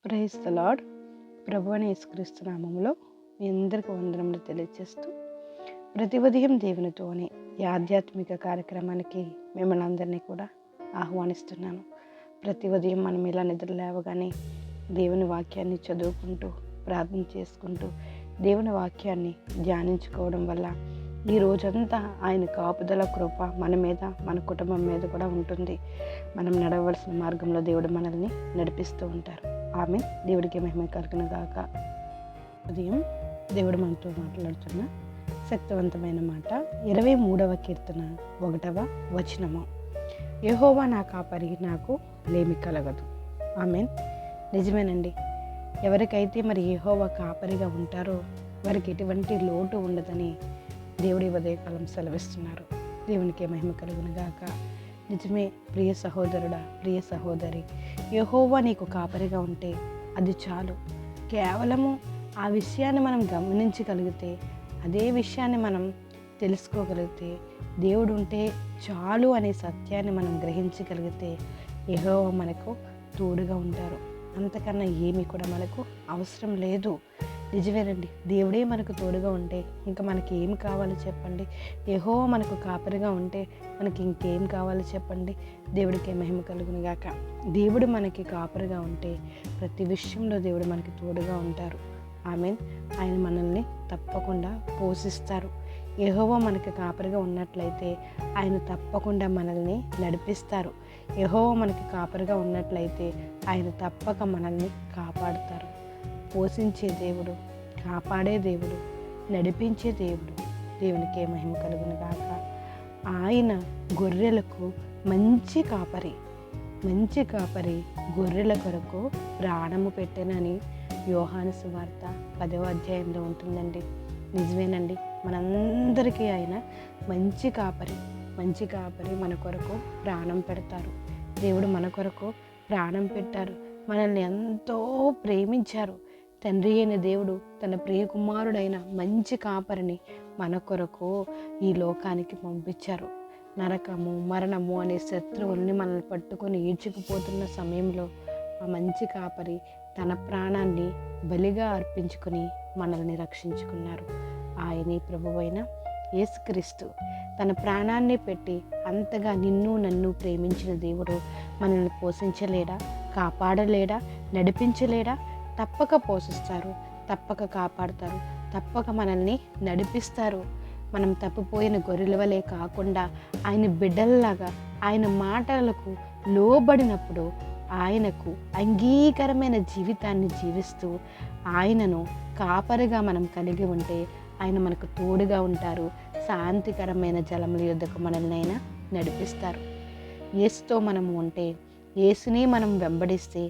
Praise the lord. ప్రభు అయిన యేసుక్రీస్తు నామములో మీ అందరికీ వందనములు తెలియజేస్తూ ప్రతి ఉదయం దేవునితో అనే ఈ ఆధ్యాత్మిక కార్యక్రమానికి మిమ్మల్ని అందరినీ కూడా ఆహ్వానిస్తున్నాను. ప్రతి ఉదయం మనం ఇలా నిద్ర లేవగానే దేవుని వాక్యాన్ని చదువుకుంటూ ప్రార్థన చేసుకుంటూ దేవుని వాక్యాన్ని ధ్యానించుకోవడం వల్ల ఈ రోజంతా ఆయన కాపుదల కృప మన మీద మన కుటుంబం మీద కూడా ఉంటుంది. మనం నడవలసిన మార్గంలో దేవుడు మనల్ని నడిపిస్తూ ఉంటారు. ఆమె దేవుడికి మహిమ కలుగును గాక. ఉదయం దేవుడు మనతో మాట్లాడుతున్న శక్తివంతమైన మాట 23వ కీర్తన 1వ వచనము. యెహోవా నా కాపరి, నాకు లేమి కలగదు. ఆమెన్. నిజమేనండి. ఎవరికైతే మరి యెహోవా కాపరిగా ఉంటారో వారికి ఎటువంటి లోటు ఉండదని దేవుడి ఉదయకాలం సెలవిస్తున్నారు. దేవునికి మహిమ కలుగును గాక. నిజమే ప్రియ సహోదరుడా, ప్రియ సహోదరి, యెహోవా నీకు కాపరిగా ఉంటే అది చాలు. కేవలము ఆ విషయాన్ని మనం గమనించగలిగితే, అదే విషయాన్ని మనం తెలుసుకోగలిగితే, దేవుడు ఉంటే చాలు అనే సత్యాన్ని మనం గ్రహించగలిగితే యెహోవా మనకు తోడుగా ఉంటారు. అంతకన్నా ఏమీ కూడా మనకు అవసరం లేదు. నిజమేనండి. దేవుడే మనకు తోడుగా ఉంటే ఇంకా మనకి ఏం కావాలి చెప్పండి? యెహోవా మనకు కాపరిగా ఉంటే మనకి ఇంకేం కావాలి చెప్పండి? దేవుడికి మహిమ కలుగును గాక. దేవుడు మనకి కాపరిగా ఉంటే ప్రతి విషయంలో దేవుడు మనకి తోడుగా ఉంటారు. ఆమెన్. ఆయన మనల్ని తప్పకుండా పోషిస్తారు. యెహోవా మనకి కాపరిగా ఉన్నట్లయితే ఆయన తప్పకుండా మనల్ని నడిపిస్తారు. యెహోవా మనకి కాపరిగా ఉన్నట్లయితే ఆయన తప్పక మనల్ని కాపాడుతారు. పోషించే దేవుడు, కాపాడే దేవుడు, నడిపించే దేవుడు. దేవునికి మహిమ కలుగును గాక. ఆయన గొర్రెలకు మంచి కాపరి, మంచి కాపరి గొర్రెల కొరకు ప్రాణము పెట్టెనని యోహాను సువార్త 10వ అధ్యాయంలో ఉంటుందండి. నిజమేనండి. మనందరికీ ఆయన మంచి కాపరి, మంచి కాపరి మన కొరకు ప్రాణం పెడతారు. దేవుడు మన కొరకు ప్రాణం పెట్టారు. మనల్ని ఎంతో ప్రేమించారు. తండ్రి అయిన దేవుడు తన ప్రియకుమారుడైన మంచి కాపరిని మన కొరకు ఈ లోకానికి పంపించారు. నరకము, మరణము అనే శత్రువుల్ని మనల్ని పట్టుకొని ఈడ్చుకుపోతున్న సమయంలో ఆ మంచి కాపరి తన ప్రాణాన్ని బలిగా అర్పించుకొని మనల్ని రక్షించుకున్నారు. ఆయనే ప్రభువైన యేసుక్రీస్తు. తన ప్రాణాన్ని పెట్టి అంతగా నిన్ను నన్ను ప్రేమించిన దేవుడు మనల్ని పోషించలేడా, కాపాడలేడా, నడిపించలేడా? తప్పక పోషిస్తారు, తప్పక కాపాడుతారు, తప్పక మనల్ని నడిపిస్తారు. మనం తప్పిపోయిన గొర్రెల వలె కాకుండా ఆయన బిడ్డల్లాగా ఆయన మాటలకు లోబడినప్పుడు ఆయనకు అంగీకరమైన జీవితాన్ని జీవిస్తూ ఆయనను కాపరిగా మనం కలిగి ఉంటే ఆయన మనకు తోడుగా ఉంటారు. శాంతికరమైన జలముల యొద్దకు మనల్ని ఆయన నడిపిస్తారు. యేసుతో మనము ఉంటే, యేసుని మనం వెంబడిస్తే,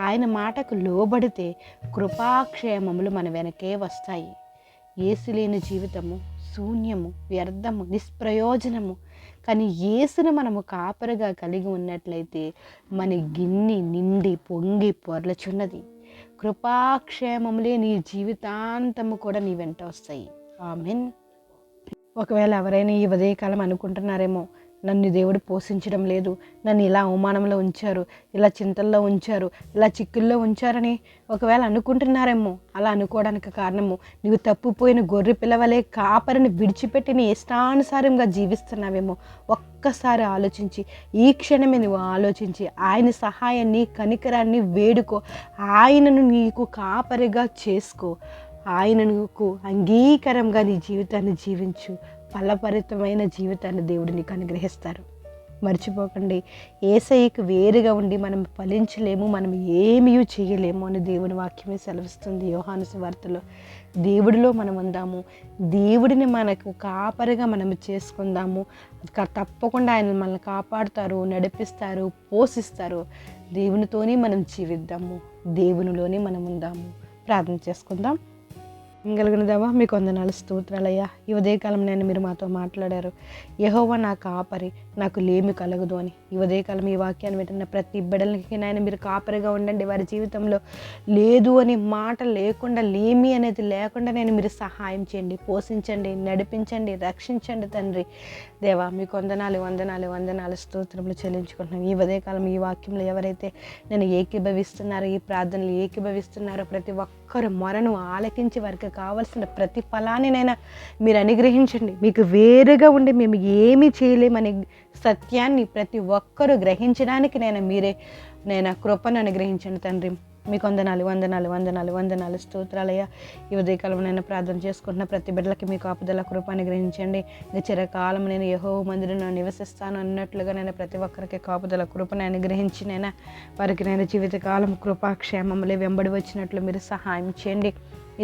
ఆయన మాటకు లోబడితే కృపాక్షేమములు మన వెనకే వస్తాయి. యేసు లేని జీవితము శూన్యము, వ్యర్థము, నిష్ప్రయోజనము. కానీ యేసును మనము కాపరిగా కలిగి ఉన్నట్లయితే మన గిన్నె నిండి పొంగి పొర్లుచున్నది. కృపాక్షేమములే నీ జీవితాంతము కూడా నీ వెంట వస్తాయి. ఆమెన్. ఒకవేళ ఎవరైనా ఈ ఉదయకాలం అనుకుంటున్నారేమో, నన్ను దేవుడు పోషించడం లేదు, నన్ను ఇలా అవమానంలో ఉంచారు, ఇలా చింతల్లో ఉంచారు, ఇలా చిక్కుల్లో ఉంచారని ఒకవేళ అనుకుంటున్నారేమో. అలా అనుకోవడానికి కారణము నువ్వు తప్పిపోయిన గొర్రె పిల్లవలే కాపరిని విడిచిపెట్టి నీ ఇష్టానుసారంగా జీవిస్తున్నావేమో. ఒక్కసారి ఆలోచించి, ఈ క్షణమే నువ్వు ఆలోచించి ఆయన సహాయాన్ని, కనికరాన్ని వేడుకో. ఆయనను నీకు కాపరిగా చేసుకో. ఆయనకు అంగీకారంగా నీ జీవితాన్ని జీవించు. ఫలభరితమైన జీవితాన్ని దేవుడు నీకు అనుగ్రహిస్తారు. మర్చిపోకండి, యేసయ్యకు వేరుగా ఉండి మనం ఫలించలేము, మనం ఏమీ చేయలేము అని దేవుని వాక్యమే సెలవిస్తుంది యోహాను సువార్తలో. దేవుడిలో మనం ఉందాము, దేవుడిని మనకు కాపరిగా మనం చేసుకుందాము. తప్పకుండా ఆయన మనల్ని కాపాడుతారు, నడిపిస్తారు, పోషిస్తారు. దేవునితోనే మనం జీవిద్దాము, దేవునిలోనే మనం ఉందాము. ప్రార్థన చేసుకుందాం. కలిగిన దేవా, మీకు వందనాలు, స్తోత్రాలయ్యా. ఈ ఉదయకాలం నేను మీరు మాతో మాట్లాడారు. యెహోవా నా కాపరి, నాకు లేమి కలగదు అని. ఈ ఉదయకాలం ఈ వాక్యాన్ని వింటున్న ప్రతి బిడ్డలకి నాయన మీరు కాపరిగా ఉండండి. వారి జీవితంలో లేదు అనే మాట లేకుండా, లేమి అనేది లేకుండా నేను మీరు సహాయం చేయండి, పోషించండి, నడిపించండి, రక్షించండి తండ్రి. దేవా మీకు వందనాలు వందనాలు వందనాలు స్తోత్రములు చెల్లించుకుంటున్నాం. ఈ ఉదయకాలం ఈ వాక్యంలో ఎవరైతే నేను ఏకీభవిస్తున్నారో, ఈ ప్రార్థనలు ఏకీభవిస్తున్నారో ప్రతి ఒక్కరు మొరను ఆలకించి వారికి కావాల్సిన ప్రతి ఫలాన్ని నైనా మీరు అనుగ్రహించండి. మీకు వేరుగా ఉండి మేము ఏమీ చేయలేమనే సత్యాన్ని ప్రతి ఒక్కరూ గ్రహించడానికి నేను కృపను అనుగ్రహించండి తండ్రి. మీకు వందనాలు వందనాలు వందనాలు వందనాలు స్తోత్రాలయ్యా. ఈ ఉదయకాలం నేను ప్రార్థన చేసుకుంటున్న ప్రతి బిడ్డలకి మీకు కాపుదల కృప అనుగ్రహించండి. ఇంకా చిరకాలం నేను యెహోవా మందిరంలో నివసిస్తాను అన్నట్లుగా నేను ప్రతి ఒక్కరికి కాపుదల కృపను అనుగ్రహించి వారికి జీవితకాలం కృపాక్షేమములే వెంబడి వచ్చినట్లు మీరు సహాయం చేయండి.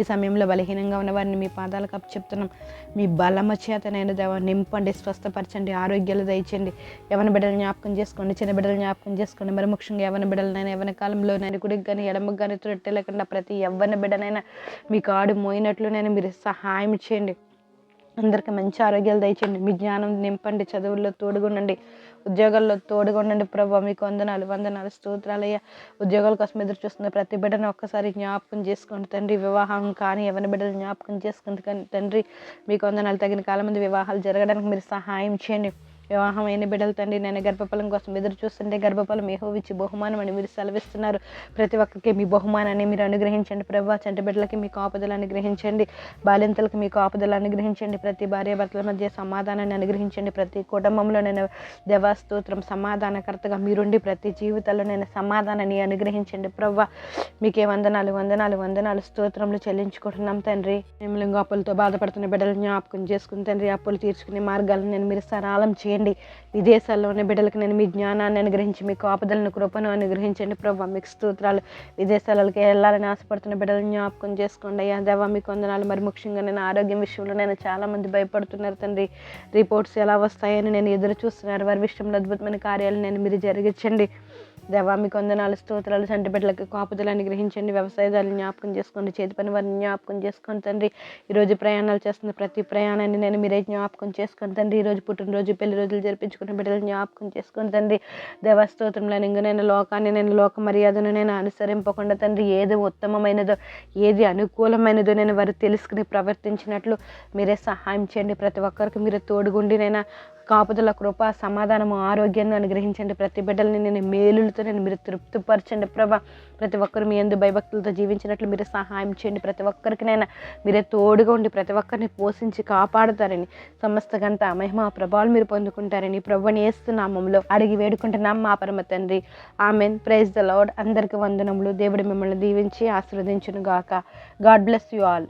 ఈ సమయంలో బలహీనంగా ఉన్న వారిని మీ పాదాలకు అప్పచెప్తున్నాం. మీ బలమ చేత దేవా నింపండి, స్వస్థపరచండి, ఆరోగ్యాలు దయచేయండి. యవన బిడ్డలు జ్ఞాపకం చేసుకోండి, చిన్న బిడ్డలు జ్ఞాపకం చేసుకోండి. మరి ముఖ్యంగా యవన బిడ్డలనైనా యవన కాలంలో కుడికి కానీ ఎడమకు కానీ త్రొట్టె లేకుండా ప్రతి యవ్వన బిడ్డనైనా మీకు ఆడు మోయినట్లు మీరు సహాయం చేయండి. అందరికీ మంచి ఆరోగ్యాలు దయచేయండి. మీ జ్ఞానం నింపండి, చదువుల్లో తోడుగుండండి, ఉద్యోగాల్లో తోడుగుండండి. ప్రభావ మీకు వందనాలు వందనాలు స్తోత్రాలయ్యా. ఉద్యోగాల కోసం ఎదురు చూస్తున్న ప్రతి బిడ్డను ఒక్కసారి జ్ఞాపకం చేసుకోండి తండ్రి. వివాహం కానీ ఎవరి బిడ్డలు జ్ఞాపకం చేసుకుంది కానీ తండ్రి మీకు వందనాలు. తగిన కాలం మంది వివాహాలు జరగడానికి మీరు సహాయం చేయండి. వివాహం అయిన బిడ్డలు తండ్రి గర్భఫలం కోసం ఎదురు చూస్తుంటే గర్భఫలం యెహోవా ఇచ్చి బహుమానం అని మీరు సెలవిస్తున్నారు. ప్రతి ఒక్కరికి మీ బహుమానాన్ని మీరు అనుగ్రహించండి ప్రభావ. చంటి బిడ్డలకి మీకు ఆపదలు అనుగ్రహించండి, బాలింతలకు మీకు ఆపదలు అనుగ్రహించండి. ప్రతి భార్య భర్తల మధ్య సమాధానాన్ని అనుగ్రహించండి. ప్రతి కుటుంబంలో దేవాస్తోత్రం సమాధానకర్తగా మీరుండి ప్రతి జీవితంలో సమాధానాన్ని అనుగ్రహించండి ప్రభావ. మీకే వందనాలు వందనాలు వందనాలు స్తోత్రములు చెల్లించుకుంటున్నాం తండ్రి. మేము అప్పులతో బాధపడుతున్న బిడ్డలు జ్ఞాపకం చేసుకుని తండ్రి అప్పులు తీర్చుకునే మార్గాలను మీరు సరళం చేయండి. విదేశాల్లో ఉన్న బిడ్డలకు మీ జ్ఞానాన్ని అనుగ్రహించి మీ కాపుదలను కృపను అనుగ్రహించండి ప్రభావ. మీకు స్తోత్రాలు. విదేశాలకి వెళ్ళాలని ఆశపడుతున్న బిడ్డలను జ్ఞాపకం చేసుకోండి అయ్యా దేవా. మీకు వందనాలు. మరి ముఖ్యంగా ఆరోగ్యం విషయంలో చాలా మంది భయపడుతున్నారు తండ్రి. రిపోర్ట్స్ ఎలా వస్తాయని ఎదురు చూస్తున్నారు. వారి విషయంలో అద్భుతమైన కార్యాలు మీరు జరిగించండి దేవా. మీకు వందనాలు స్తోత్రాలు. చంటి బిడ్డలకు కాపుదలు అనుగ్రహించండి. వ్యవసాయదారులు జ్ఞాపకం చేసుకోండి, చేతి పని వారిని జ్ఞాపకం చేసుకోండి తండ్రి. ఈరోజు ప్రయాణాలు చేస్తున్న ప్రతి ప్రయాణాన్ని మీరే జ్ఞాపకం చేసుకోండి తండ్రి. ఈరోజు పుట్టినరోజు పెళ్లి రోజులు జరిపించుకున్న బిడ్డలు జ్ఞాపకం చేసుకోండి తండ్రి. దేవస్తోత్రంలో లోకాన్ని లోక మర్యాదను అనుసరింపకుండా తండ్రి ఏది ఉత్తమమైనదో ఏది అనుకూలమైనదో వారు తెలుసుకుని ప్రవర్తించినట్లు మీరే సహాయం చేయండి. ప్రతి ఒక్కరికి మీరు తోడుగుండి కాపుదల కృప సమాధానము ఆరోగ్యాన్ని అనుగ్రహించండి. ప్రతి బిడ్డలని మేలులతో మీరు తృప్తిపరచండి ప్రభా. ప్రతి ఒక్కరు మీ యందు భయభక్తులతో జీవించినట్లు మీరు సహాయం చేయండి. ప్రతి ఒక్కరికి మీరే తోడుగా ఉండి ప్రతి ఒక్కరిని పోషించి కాపాడుతారని, సమస్త గంట మహిమ ప్రభావాలు మీరు పొందుకుంటారని ప్రభువుని యేసు నామములో అడిగి వేడుకుంటున్నాం మా పరమ తండ్రి. ఆమెన్. Praise the lord. అందరికీ వందనములు. దేవుడు మిమ్మల్ని దీవించి ఆశీర్వదించును గాక. God bless you all.